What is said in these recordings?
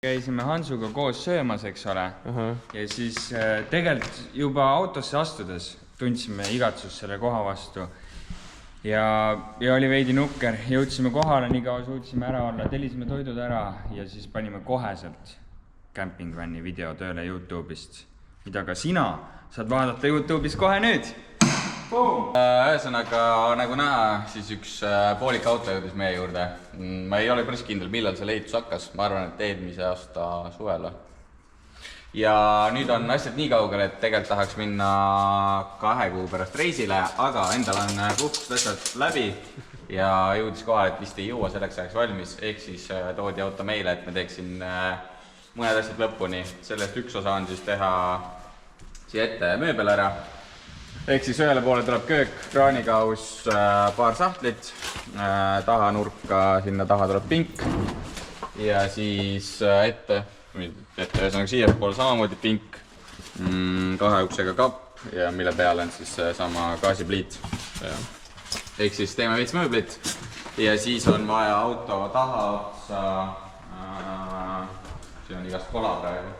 Käisime Hansuga koos söömas, eks ole. Ja siis tegelikult juba autosse astudes tundsime igatsust selle koha vastu. Ja oli veidi nukker. Jõudsime kohale, nii kaua suutsime ära olla. Tellisime toidud ära ja siis panime koheselt campingvanni video tööle YouTube'ist. Mida ka sina saad vaadata YouTube'is kohe nüüd. Ühesõnaga, nagu näha, siis üks poolik auto jõudis meie juurde. Ma ei ole päris kindel, millal see ehitus hakkas. Ma arvan, et eelmise aasta suvel. Ja nüüd on asjad nii kaugel, et tegelikult tahaks minna 2 kuu pärast reisile, aga endal on puhkust asjad läbi ja jõudis kohale, et vist ei jõua selleks ajaks valmis. Ehk siis toodi auto meile, et me teeksin mõned asjad lõpuni. Sellest üks osa on siis teha siia ette mööbel ära. Ehk siis ühele poole tuleb köök, kraanikaus, paar sahtlit, tahanurka, sinna taha tuleb pink ja siis ette ühesõnaga siia poole samamoodi pink, 2 uksega kapp ja mille peale on siis sama gaasipliit. Ehk siis teeme veits mööblit ja siis on vaja auto taha otsa, siin on igast kola praegu.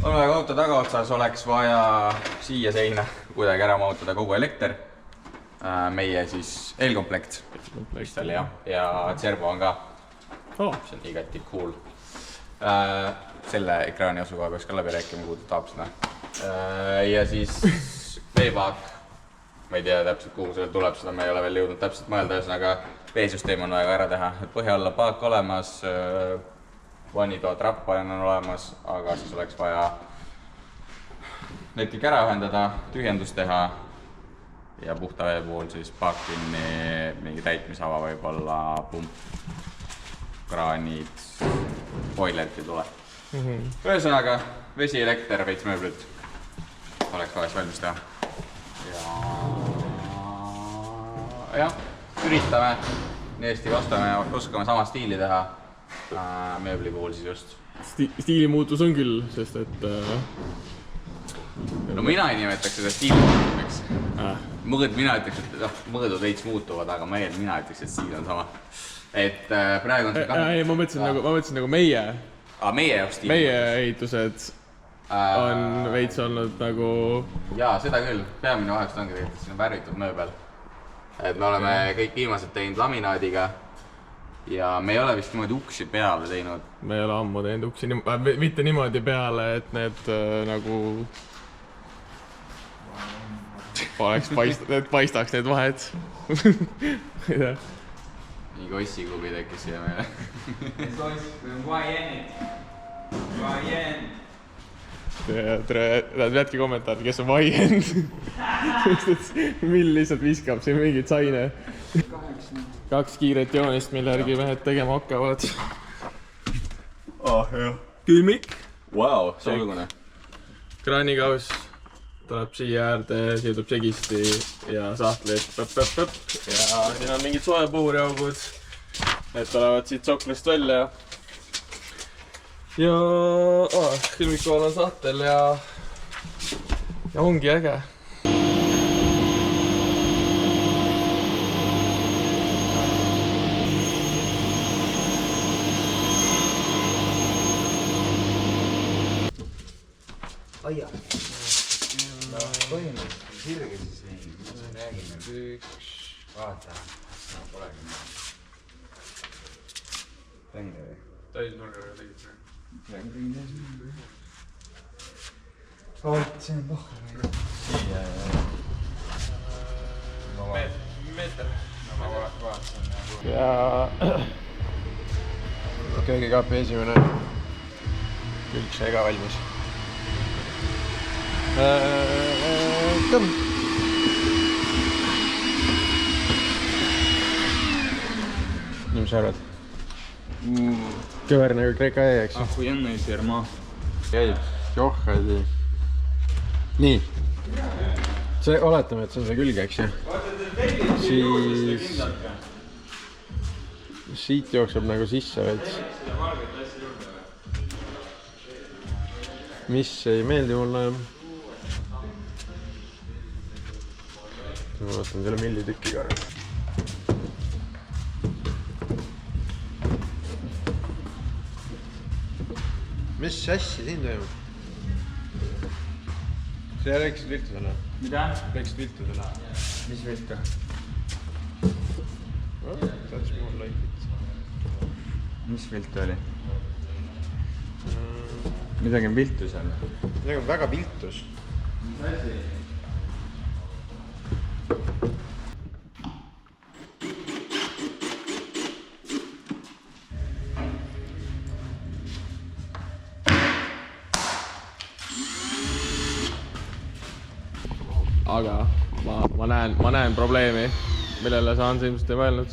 On vaja auto tagaotsas, oleks vaja siia seina kuidagi ära mahutada kogu elekter. Meie siis eelkomplekt ja Cerbo on ka. See on igati cool. Selle ekraani asukoha peaks ka läbi rääkima, kuhu ta tahab seda. Ja siis veepaak. Ma ei tea täpselt, kuhu see tuleb, seda me ei ole veel jõudnud täpselt mõelda. Ühesõnaga veesüsteem on vaja ära teha. Põhja alla paak olemas. Vannitoa trappa on olemas, aga siis oleks vaja need kõik ära ühendada, tühjendus teha ja puhta vee puhul siis paak kinni, mingi täitmisava võib-olla, pump, kraanid, boilerit ei tule. Ühesõnaga, vesi, elekter, veits mööblit oleks vaja valmis teha. Ja üritame, nii hästi oskame sama stiili teha. Mööbli puhul siis just. Stiilimuutus on küll, sest et... No mina ei nimetaks seda stiilimuutuseks. Mina ütleks, et mõõdud veits muutuvad, aga mina ütleks, et stiil on sama. Et praegu on see... Ma mõtlesin nagu meie. Meie jaoks stiil. Meie ehitused on veits olnud nagu... Jaa, seda küll. Peamine vahetus ongi tegelikult, et siin on värvitud mööbel. Et me oleme kõik viimased teinud laminaadiga. Ja me ei ole vist niimoodi uksi peale teinud. Me ei ole ammu teinud uksi, mitte niimoodi peale, et need nagu paistaks need vahed. Nii koissiklubi tekkis siia meile. Nad jätki kommentaari, kes on vaiend. Mill lihtsalt viskab siin mingid saine. 2 kiiret joonist, mille järgi mehed tegema hakkavad. Külmik. Vau, solgune. Kraanikaus tuleb siia äärde, siia tuleb segisti ja sahtlid. Ja siin on mingid soepuuriaugud. Need tulevad siit soklist välja. Ja külmikuval on sahtel ja ongi äge. Aia. Põhimõtteliselt sirge siis ei, mis me räägime. Vaata. Polegi nii. Tänge või? Täisnurgaga tegid või? Tänge täisnurgaga. Oot, see on pohha. Siia ja... Meeter. Ma vaatasin. Ja... Köögikaapi esimene. Külg sai ka valmis. Tõmm. Nii, mis arvad? Kõver nagu Kreeka jäi, eks? Ахуенная ферма. Käib, johhadi. Nii. See, oletame, et see on see külge, eks ju? Siis... Siit jookseb nagu sisse veits. Mis ei meeldi mulle? Ma vaatan teile millitükki korra. Mis asja siin toimub? See rääkisid viltu selle? Mida? Rääkisid viltu selle? Mis viltu? That's more like it. Mis viltu oli? Midagi on viltu seal? Midagi on väga viltus. Mis asi? Aga ma näen probleemi, millele sa Hans ilmselt ei mõelnud.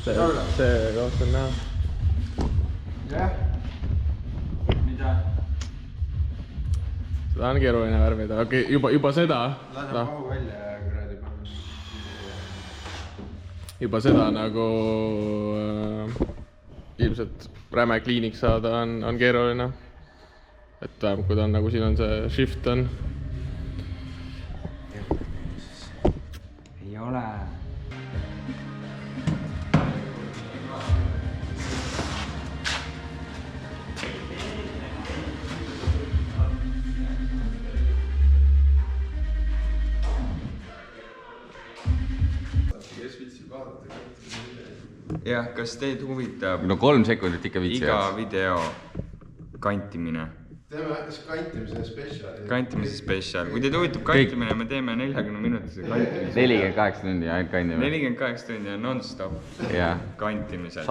See koht on näha. Jah. Mida? Seda on keeruline värvida, okei, juba seda. Lähme mahu välja ja kuradi paneme. Juba seda nagu ilmselt räme kliinik saada on keeruline. Et kui ta on nagu siin on see shift on. Ei ole. Jah, kas teid huvitab No 3 sekundit ikka viitsi iga video kantimine? Teeme kantimise spetsiali. Kantimise spetsial. Kui teid huvitab kantimine, me teeme 40-minutise kantimise. 48 tundi ainult kandime. 48 tundi on non-stop Jah. kantimised.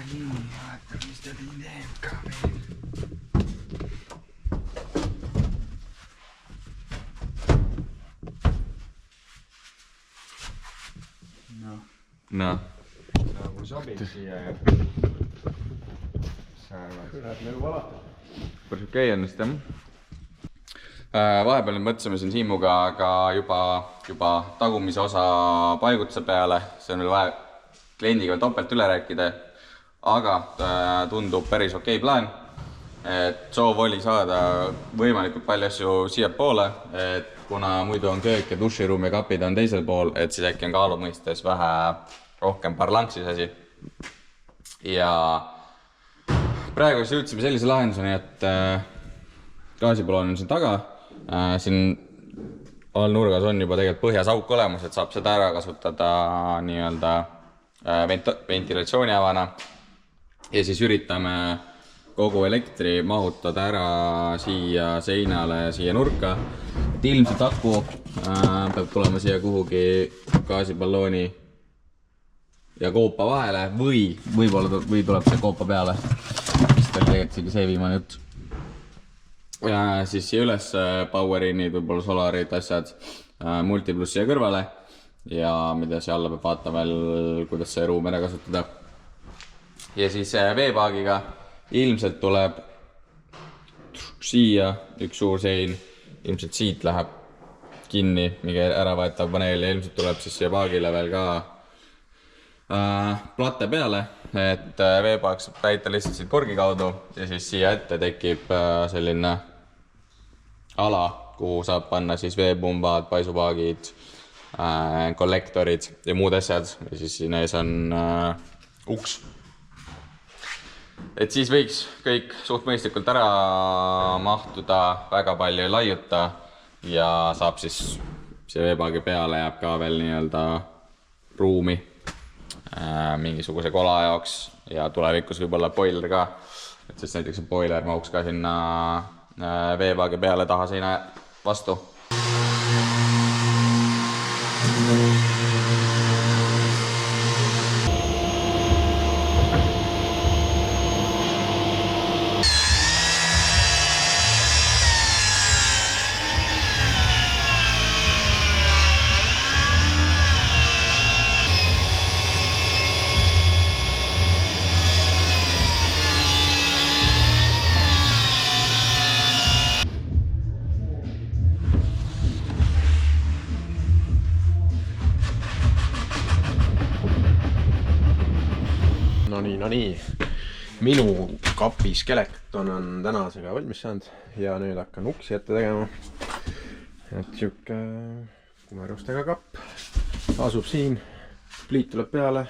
Nii, vaata, mis ta siin teeb ka veel. Noh. Nagu sobib siia ja... Päris okei on vist jah. Vahepeal nüüd mõtlesime siin Siimuga ka juba tagumise osa paigutuse peale. See on veel vaja kliendiga veel topelt üle rääkida. Aga tundub päris okei plaan. Et soov oli saada võimalikult palju asju siia poole. Et kuna muidu on köök ja duširuum ja kapid on teisel pool, et siis äkki on kaalumõistes vähe rohkem parlanksis asi. Ja praegu siis jõudsime sellise lahenduseni, et gaasipoloon on siin taga. Siin all nurgas on juba tegelikult põhjas auk olemas, et saab seda ära kasutada nii-öelda ventilatsiooniavana. Ja siis üritame kogu elektri mahutada ära siia seinale ja siia nurka. Et ilmselt aku peab tulema siia kuhugi gaasipallooni ja koopa vahele või tuleb see koopa peale. Vist oli tegelikult isegi see viimane jutt. Ja siis siia üles powerinid, võib-olla solarid, asjad, multiplus siia kõrvale ja mida siia alla peab vaatama veel, kuidas see ruum ära kasutada. Ja siis veepaagiga ilmselt tuleb siia üks suur sein, ilmselt siit läheb kinni mingi äravaetav paneel ja ilmselt tuleb siis siia paagile veel ka platte peale, et veepaak saab täita lihtsalt siit purgi kaudu ja siis siia ette tekib selline ala, kuhu saab panna siis veepumbad, paisupaagid, kollektorid ja muud asjad ja siis siin ees on uks. Et siis võiks kõik suht mõistlikult ära mahtuda, väga palju ei laiuta ja saab siis see veepaagi peale jääb ka veel nii-öelda ruumi mingisuguse kola jaoks ja tulevikus võib-olla boiler ka, et siis näiteks boiler mahuks ka sinna veepaagi peale taha seina vastu. No nii, minu kapi skeleton on tänasega valmis saanud ja nüüd hakkan uksi ette tegema. Et siuke kumerustega kapp. asub siin, pliit tuleb peale,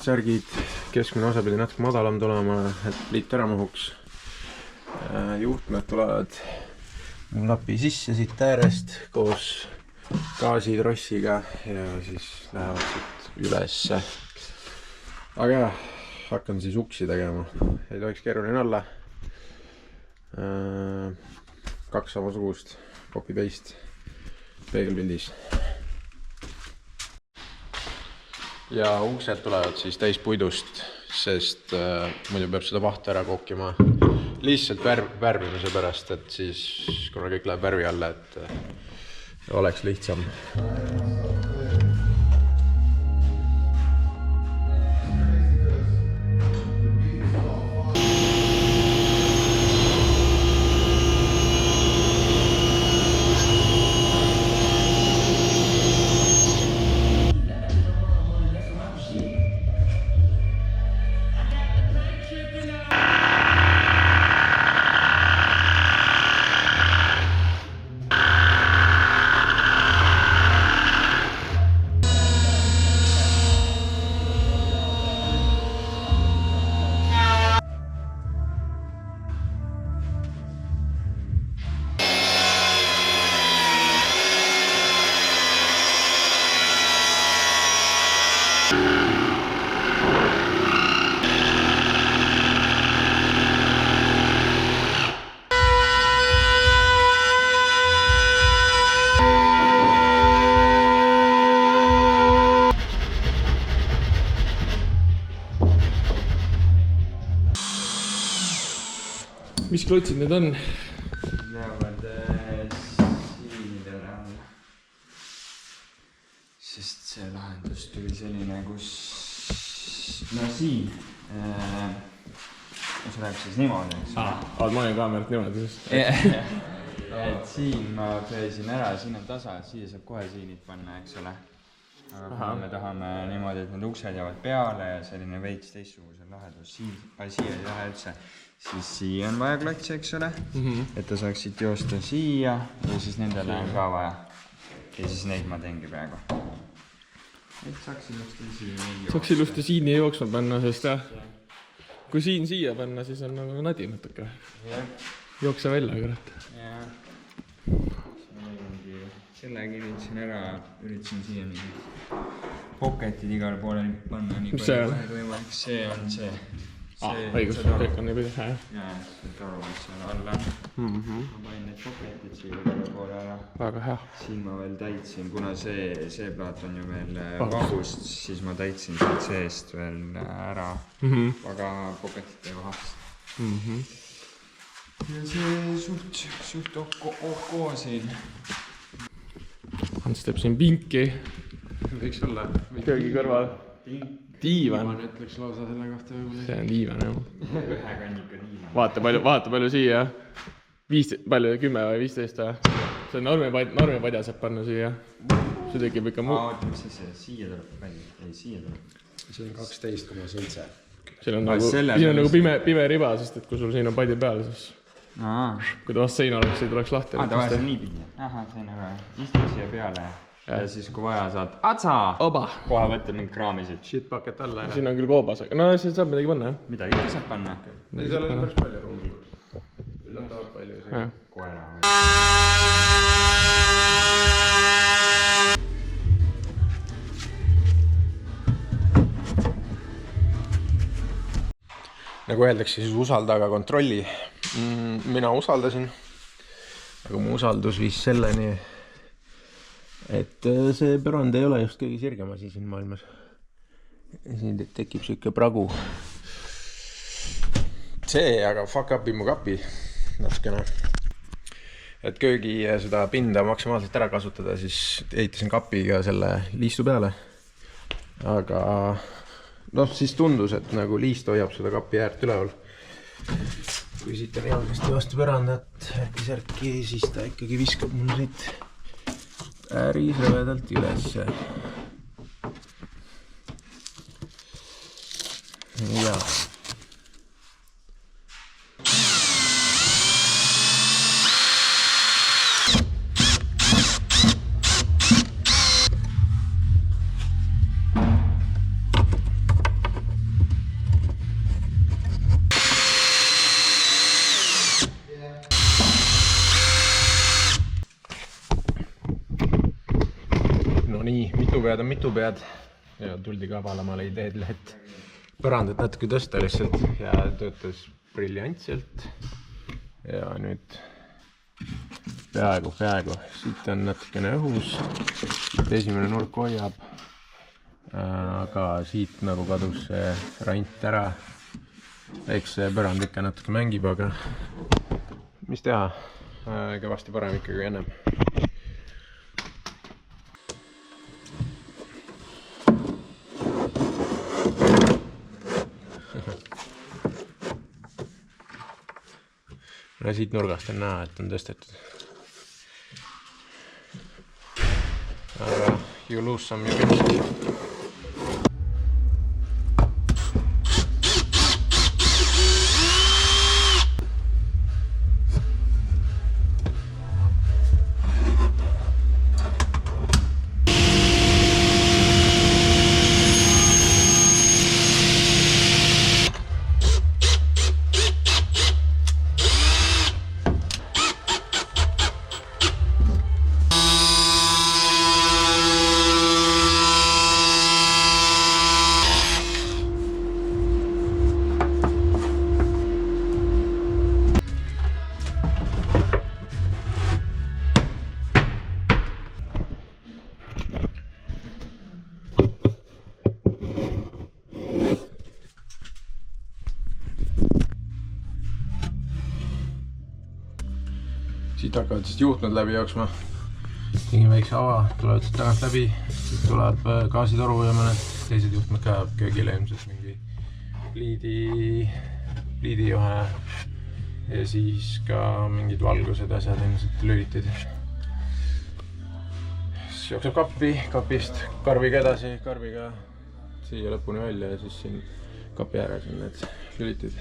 särgid, keskmine osa pidi natuke madalam tulema, et pliit ära mahuks. Juhtmed tulevad lapi sisse siit äärest koos gaasitrossiga ja siis lähevad siit ülesse. Aga jah, hakkan siis uksi tegema, ei tohiks keeruline olla. 2 samasugust copy-paste peegelpildis. Ja uksed tulevad siis täis puidust, sest muidu peab seda vahtu ära kookima lihtsalt värvimise pärast, et siis kuna kõik läheb värvi alla, et oleks lihtsam. Mis klotsid need on? Lähevad siinide rajal. Sest see lahendus tuli selline, kus... No siin... See läheb siis niimoodi, eks? Oled maja kaamerat niimoodi siis? Et siin ma peesin ära, siin on tasa, siia saab kohe siinid panna, eks ole. Aga kui me tahame niimoodi, et need uksed jäävad peale ja selline veits teistsuguse lahedus, siia ei lähe üldse, siis siia on vaja klotsi, eks ole, et ta saaks siit joosta siia ja siis nendele on ka vaja. Ja siis neid ma teengi praegu. Et saaks ilusti siini jooksma panna, sest kui siin siia panna, siis on nagu nadi natuke. Jookse välja, kurat. Selle kinnisin ära, üritasin siia mingi pocketid igale poole panna nii palju võimalik. See on see. Õigus, kõik on nii pidi. Jaa, see toru, mis seal alla on. Ma panin need pocketid siia igale poole ära. Väga hea. Siin ma veel täitsin, kuna see plaat on ju veel vahust, siis ma täitsin sealt seest veel ära. Aga pocketite vahast. Ja see suht okko siin. Hans teeb siin pinki. Võiks olla. Köögi kõrval. Diivan. Ütleks lausa selle kohta võib-olla. See on diivan, jah. Ühe kannika diivan. Vaata palju siia. 10 või 15 või? See normipadja saab panna siia. See tekib ikka muu. Oota, mis see siia tuleb välja? Ei, siia tuleb. See on 12,7. Siin on nagu pime riba, sest et kui sul siin on padi peal, siis kui ta vast seina oleks, ei tuleks lahti. Ta vajas nii pidi. Ahah, sain ära. Istu siia peale. Ja siis kui vaja saad, atsa! Kohe võtta mingi kraamisid. Shit bucket alla. Siin on küll koobas, aga no siis saab midagi panna, jah? Midagi ikka saab panna. Ei, seal on päris palju ruumi. Üllatavalt palju see. Koera. Nagu öeldakse, siis usalda, aga kontrolli. Mina usaldasin, aga mu usaldus viis selleni, et see pärand ei ole just kõige sirgem asi siin maailmas. Siin tekib siuke pragu. See aga fuck upi mu kapi natukene. Et köögi seda pinda maksimaalselt ära kasutada, siis ehitasin kapiga selle liistu peale. Aga siis tundus, et nagu liist hoiab seda kapi äärt üleval. Kui siit on jalgasti vastu pärandat, äkki-särki, siis ta ikkagi viskab mul siit ääris rõvedalt ülesse. Ja. no nii, mitu pead on mitu pead ja tuldi kavalamale ideedele, et põrandat natuke tõsta lihtsalt ja töötas briljantselt ja nüüd peaaegu, siit on natukene õhus, esimene nurk hoiab, aga siit nagu kadus see rant ära, eks see põrand ikka natuke mängib, aga mis teha, kõvasti parem ikkagi kui ennem. No siit nurgast on näha, et on tõstetud. Aga you lose some, you win some. Siit hakkavad siis juhtmed läbi jooksma. Tegin väikse ava, tulevad siit tagant läbi, siit tuleb gaasitoru ja mõned teised juhtmed ka köögile ilmselt mingi liidijohe ja siis ka mingid valgused asjad ilmselt lülitid. Siis jookseb kappi, kapist karbiga edasi, karbiga siia lõpuni välja ja siis siin kapi ääres on need lülitid.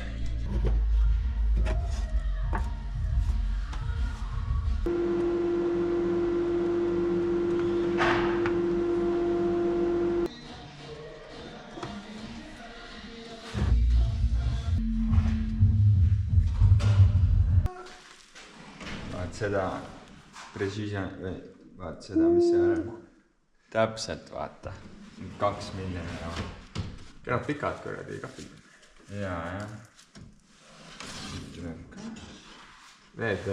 Vaat seda precision, vaat seda, mis see on. Täpselt vaata, 2 miljonit ära. Kenad pikad kuradi kapid. Jaa. Need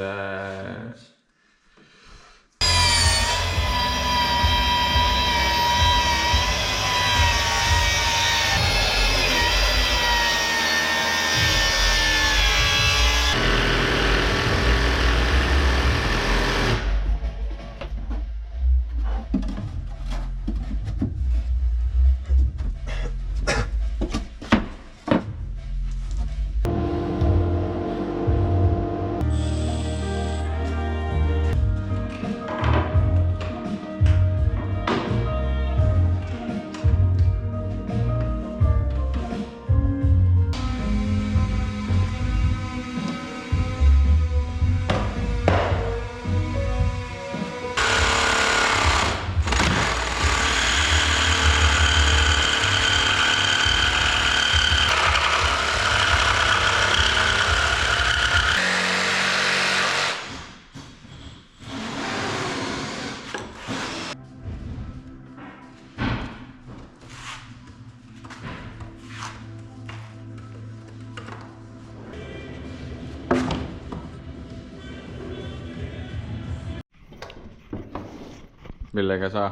millega sa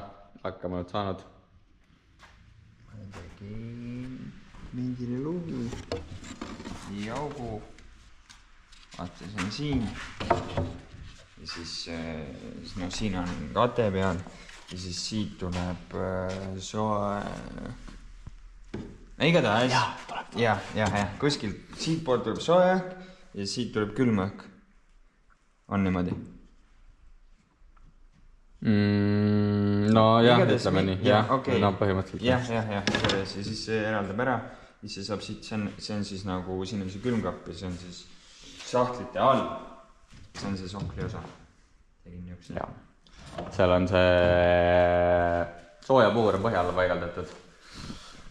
hakkama oled saanud? Ma tegin mingile lugu ja augu. Vaata, see on siin. Ja siis no, siin on kate peal. Ja siis siit tuleb soe... Igatahes. Ja, kuskilt siit poolt tuleb soe ja siit tuleb külmõhk. On niimoodi? No jah, ütleme nii, jah, okay. No põhimõtteliselt. Ja siis see eraldab ära ja see saab siit, see on siis nagu, siin on see külmkapp ja see on siis sahtlite all. See on see sohkli osa. Tegin niisuguse. Seal on see sooja puhur on põhja alla paigaldatud.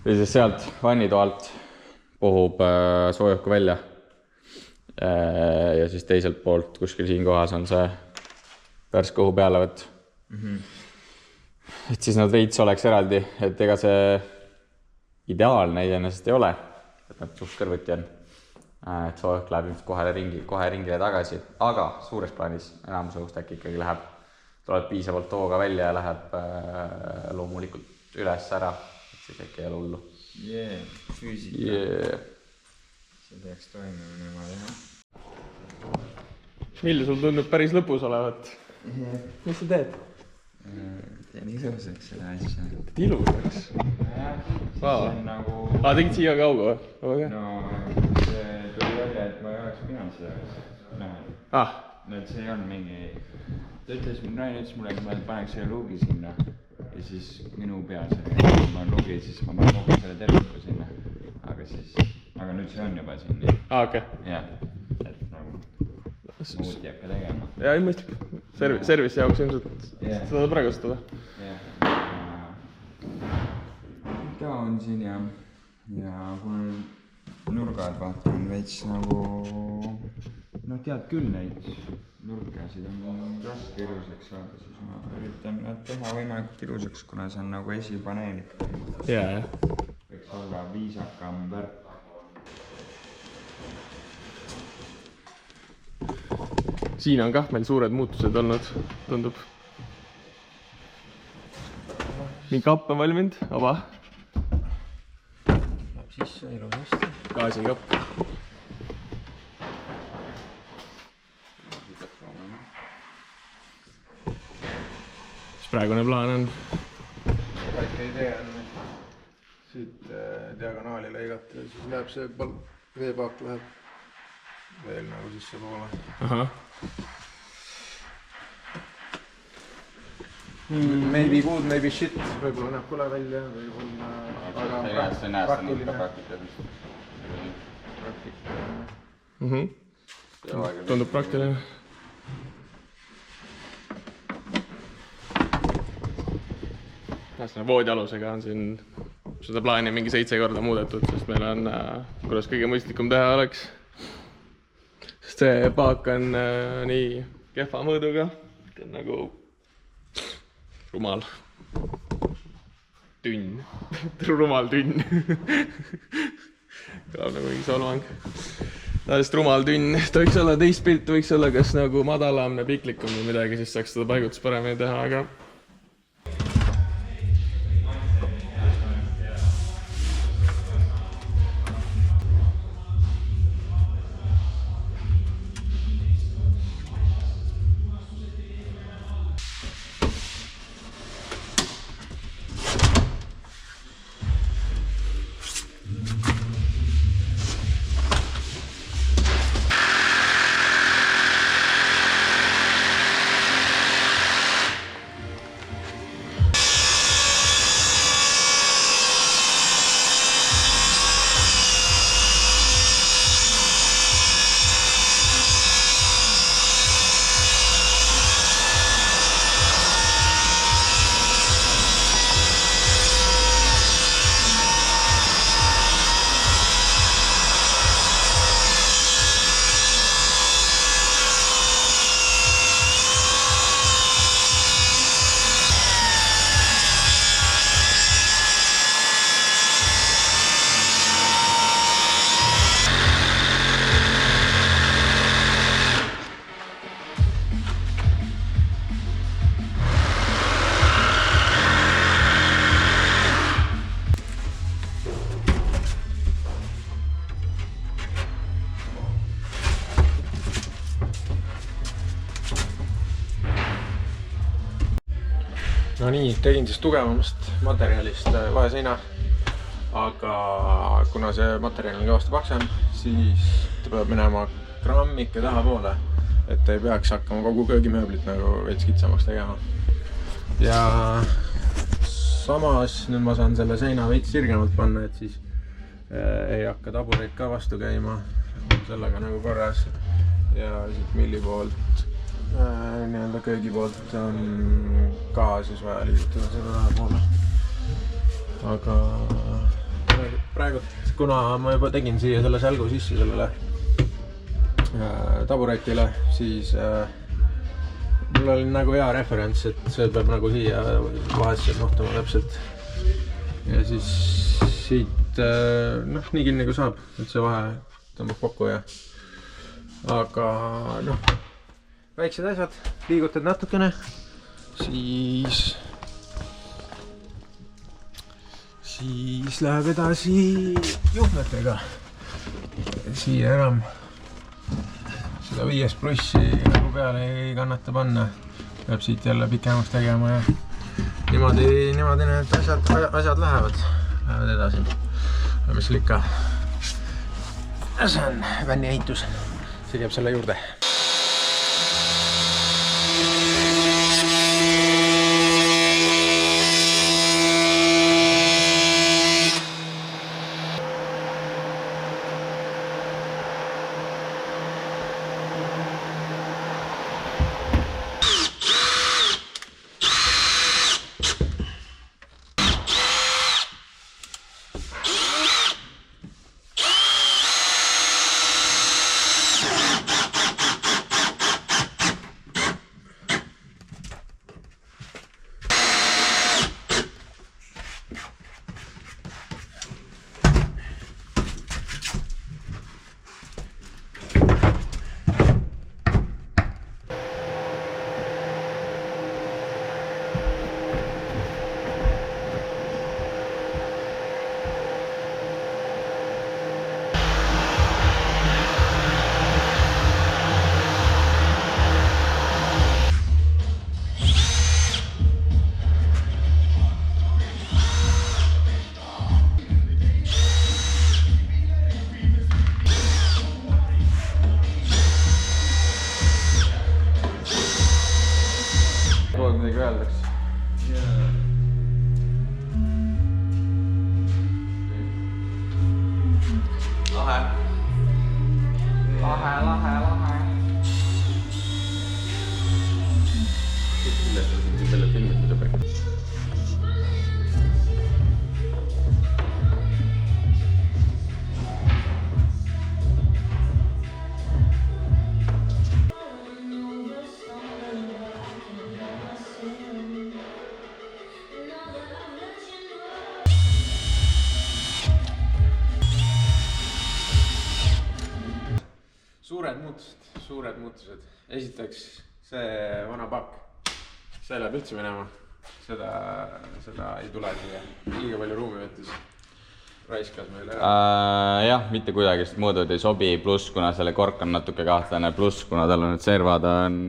Ja siis sealt vannitoalt puhub soojahku välja. Ja siis teiselt poolt kuskil siin kohas on see värske õhu peale võtt. et siis nad veits oleks eraldi, et ega see ideaalne iseenesest ei ole, et nad suht kõrvuti on. Et soo õhk läheb ilmselt kohe ringile tagasi, aga suures plaanis enamus õhust äkki ikkagi läheb, tuleb piisavalt hooga välja ja läheb loomulikult üles ära, et siis äkki ei ole hullu. Füüsika. See peaks toimuma niimoodi, jah. Milju, sul tundub päris lõpus olevat. Mis sa teed? Teen ilusaks seda asja. Teed ilusaks? See on nagu... Tegid siia ka auga või? No, see tuli välja, et ma ei oleks pidanud seda näha. Et see ei olnud mingi... Ta ütles, Rain ütles mulle, et ma paneks selle luugi sinna. Ja siis minu peas, kui ma luugi, siis ma panen kogu selle terviku sinna. Aga nüüd see on juba siin. Okei. Jah, et nagu muud jääb ka tegema. Ja ei mõistlik. Service jaoks ilmselt seda tuleb ära kasutada. Ta on siin ja kui nurgad vaatan veits nagu... No tead küll neid nurkasid on raske ilusaks saada, siis ma üritan nad teha võimalikult ilusaks, kuna see on nagu esipaneelid. Jaa. Võiks olla viisakam värk. Siin on kah meil suured muutused olnud, tundub. Mingi kapp on valminud, aba. Läheb sisse ilusasti. Gaasikapp. Mis praegune plaan on? Väike idee on siit diagonaali lõigata ja siis läheb see veepaak läheb veel nagu sisse poole. Aha. Maybe good, maybe shit, võib-olla näeb kole välja, võib-olla... See näes on ikka praktiline. Tundub praktiline. Voodialusega on siin seda plaani mingi 7 korda muudetud, sest meil on, kuidas kõige mõistlikum teha oleks. Sest see paak on nii kehva mõõduga, et on nagu rumal tünn. Rumal tünn. Kõlab nagu mingi solvang. Tavaliselt rumal tünn. Ta võiks olla teist pilt, võiks olla kas nagu madalam ja piklikum või midagi, siis saaks seda paigutus paremini teha, aga... No nii, tegin siis tugevamast materjalist vaheseina, aga kuna see materjal on kõvasti paksem, siis ta peab minema grammike tahapoole, et ei peaks hakkama kogu köögimööblit nagu veits kitsamaks tegema. Ja samas nüüd ma saan selle seina veits sirgemalt panna, et siis ei hakka tabureid ka vastu käima, sellega nagu korras. Ja siit milli poolt nii-öelda köögi poolt on ka siis vaja liigutada selle tahapoole. Aga praegu, kuna ma juba tegin siia selle sälgu sisse sellele taburetile, siis mul oli nagu hea referents, et see peab nagu siia vahesse mahtuma täpselt. Ja siis siit noh, nii kinni kui saab, et see vahe tõmbab kokku ja aga noh, väiksed asjad, liigutad natukene, siis läheb edasi juhtmetega. Siia enam seda 5+ nagu peale ei kannata panna. Peab siit jälle pikemaks tegema ja niimoodi need asjad lähevad edasi. Mis seal ikka? See on vänni ehitus. See käib selle juurde. midagi öeldaks. Lahe. Kindlasti on siin selle filmid juba. Suured muutused. Esiteks see vana pakk, see läheb üldse minema. Seda ei tule siia. Liiga palju ruumi võttis. Raiskas meil ära. Jah, mitte kuidagi, sest mõõdud ei sobi, pluss kuna selle kork on natuke kahtlane, pluss kuna tal on need servad on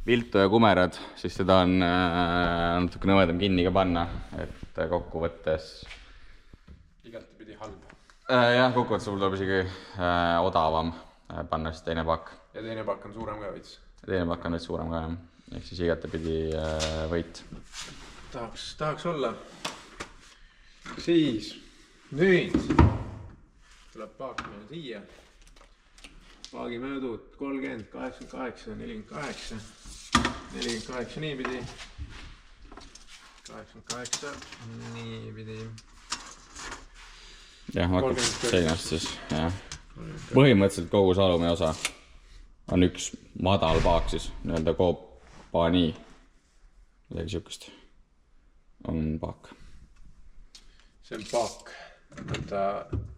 viltu ja kumerad, siis seda on natuke nõvedam kinni ka panna, et kokkuvõttes igalt pidi halb. Jah, kokkuvõttes tuleb isegi odavam panna siis teine pakk. Ja teine pakk on suurem ka veits. Teine pakk on veits suurem ka, jah. Ehk siis igatepidi võit. Tahaks olla. Siis, nüüd tuleb paak meil siia. Paagi möödud 30, 88, 48. 48 niipidi. 88 niipidi. Jah, hakkab seinast siis, jah. Põhimõtteliselt kogu see alumine osa on üks madal paak siis, nii-öelda koopani, midagi siukest on paak. See on paak, ta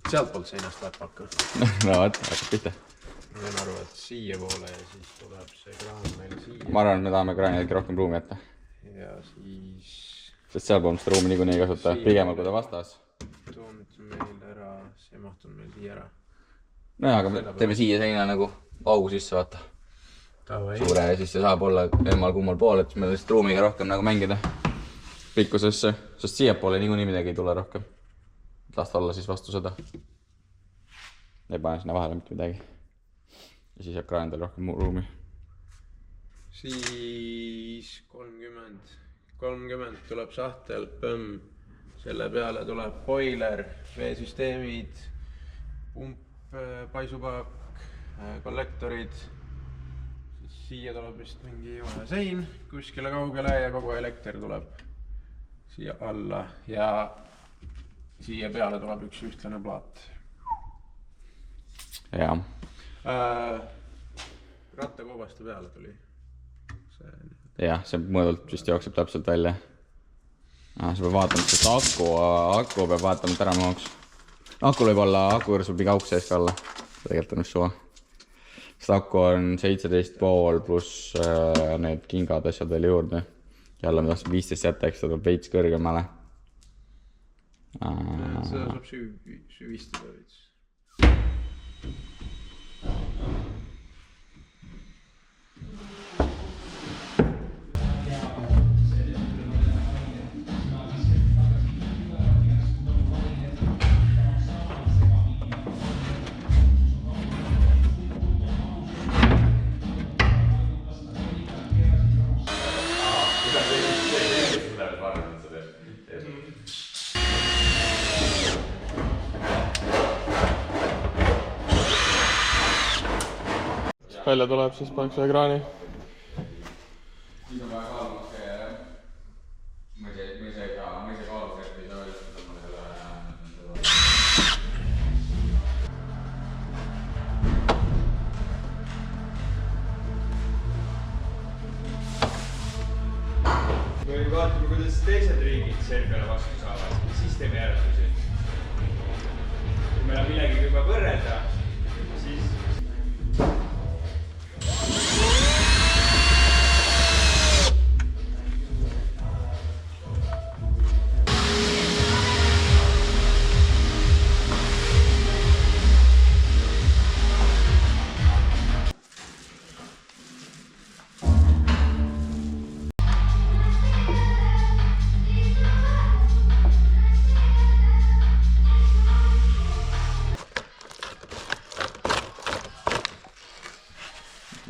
sealtpoolt seinast läheb paaka. No vaat, hakkab pihta. Ma olen aru, et siia poole ja siis tuleb see kraan meil siia. Ma arvan, et me tahame kraanidega rohkem ruumi jätta. Ja siis... Sest sealpool seda ruumi niikuinii ei kasuta, pigemal kui ta vastas. Toomid meil ära, see mahtun meil siia ära. Nojah, aga teeme siia seina nagu augu sisse, vaata. Suure ja siis see saab olla emmal kummal pool, et meil lihtsalt ruumiga rohkem nagu mängida pikkusesse, sest siia poole niikuinii midagi ei tule rohkem. Lasta olla siis vastu seda. Ei pane sinna vahele mitte midagi. Ja siis jääb kraanidel rohkem ruumi. Siis 30 tuleb sahtel, põmm. Selle peale tuleb boiler, veesüsteemid, pump, paisupaak, kollektorid. Siis siia tuleb vist mingi vahe sein kuskile kaugele ja kogu elekter tuleb siia alla ja siia peale tuleb üks ühtlane plaat. Jaa. Rattakoobaste peale tuli see jah, see mõõdult vist jookseb täpselt välja. Sa peab vaatama, sest aku peab vaatama, et ära mahuks. Akul võib olla, aku juures võib iga auk sees ka olla. Tegelikult on just suva. Sest aku on 17,5 pluss need kingad asjad veel juurde. Jälle ma tahtsin 15 jätta, eks ta tuleb veits kõrgemale. Seda saab süvistada veits. Välja tuleb, siis paneks ekraani. Siis on vaja kaalumaks käia, jah. Ma ise kaalus, et ei saa väljastada mulle selle... Kui vaatame, kuidas teised riigid see peale vastu saavad, siis teeme järeldusi. Kui meil on millegi juba võrrelda, siis...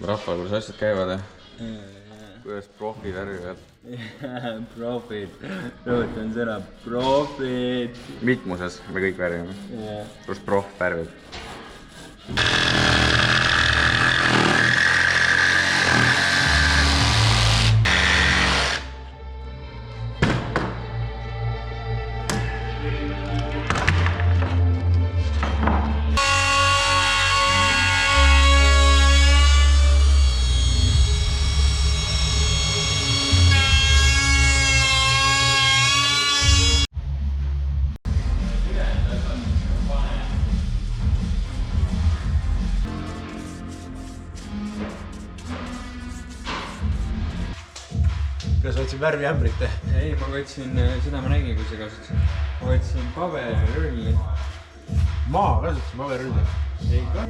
Rahval, kuidas asjad käivad, kuidas profi värvivad? Profid, rõhutan sõna, profid. Mitmuses me kõik värvime. Kus prof värvib. Kas võtsin värviämbrit? Ei, ma võtsin, seda ma nägin, kui sa kasutasid. Ma võtsin paberrulli. Maa kasutasin paberrulli? Ei ka.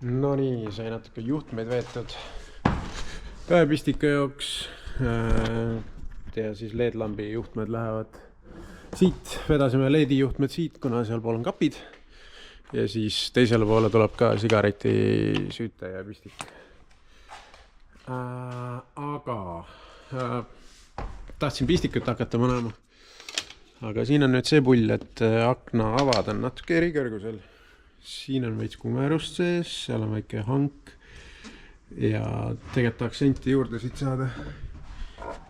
No nii, sai natuke juhtmeid veetud päepistika jaoks ja siis LED-lambi juhtmed lähevad siit, vedasime LED-i juhtmed siit, kuna seal pool on kapid ja siis teisele poole tuleb ka sigareti süüte ja pistik. Aga tahtsin pistikut hakata panema, aga siin on nüüd see pull, et akna avad on natuke erikõrgusel. Siin on veits kumerust sees, seal on väike hank ja tegelikult tahaks senti juurde siit saada.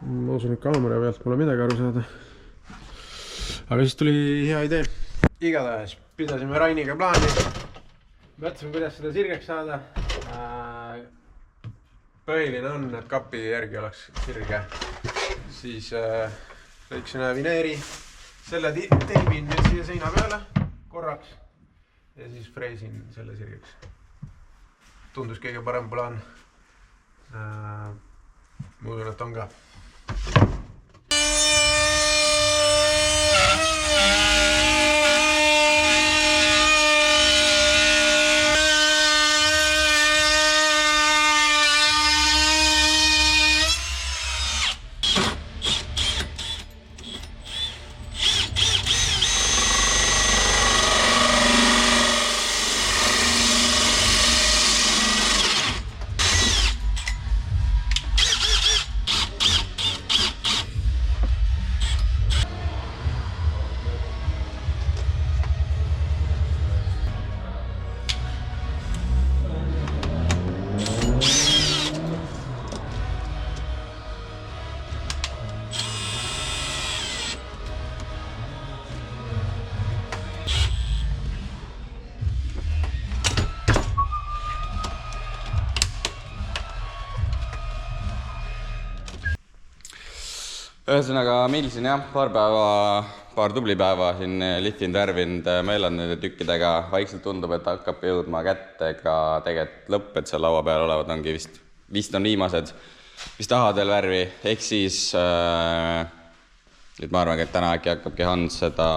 Ma usun, et kaamera pealt pole midagi aru saada. Aga siis tuli hea idee. Igatahes pidasime Rainiga plaani mõtlesime, kuidas seda sirgeks saada. Põhiline on, et kapi järgi oleks sirge. Siis väiksene vineeri. Selle teibin nüüd siia seina peale korraks ja siis freisin selle sirgeks. Tundus kõige parem plaan. Ma usun, et on ka. Ühesõnaga, miilsin jah, paar tubli päeva siin lihtinud, värvinud, meelanud nende tükkidega. Vaikselt tundub, et hakkab jõudma kätte, ega tegelikult lõpped seal laua peal olevad ongi vist on viimased, mis tahavad veel värvi. Ehk siis, et ma arvan, et täna äkki hakkabki Hans seda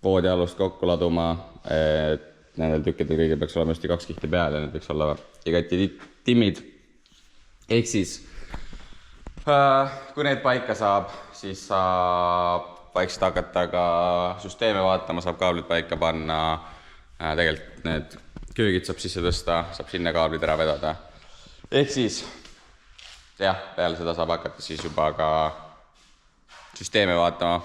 voodialust kokku laduma, et nendel tükkidel kõigil peaks olema just 2 kihti peal ja need võiks olla igati timmid. Ehk siis, kui need paika saab, siis saab vaikselt hakata ka süsteeme vaatama, saab kaablid paika panna, tegelikult need köögid saab sisse tõsta, saab sinna kaablid ära vedada. Ehk siis, jah, peale seda saab hakata siis juba ka süsteeme vaatama.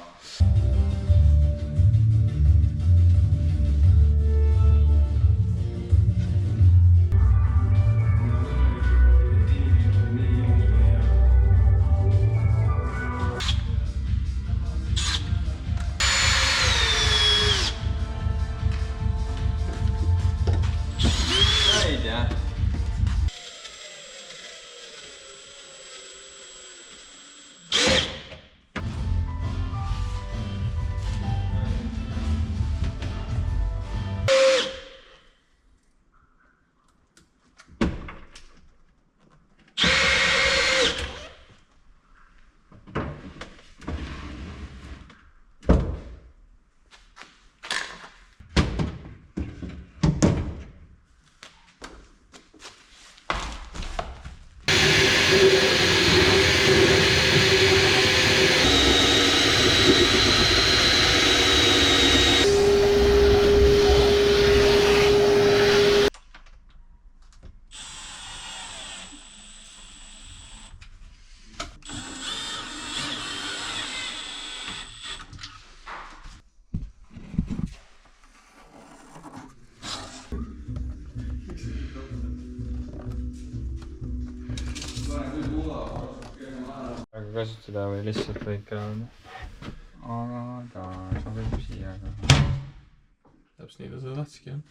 Kasutada või lihtsalt võid ka aga ta sobib siia ka. Täpselt nii ta seda tahtski, jah.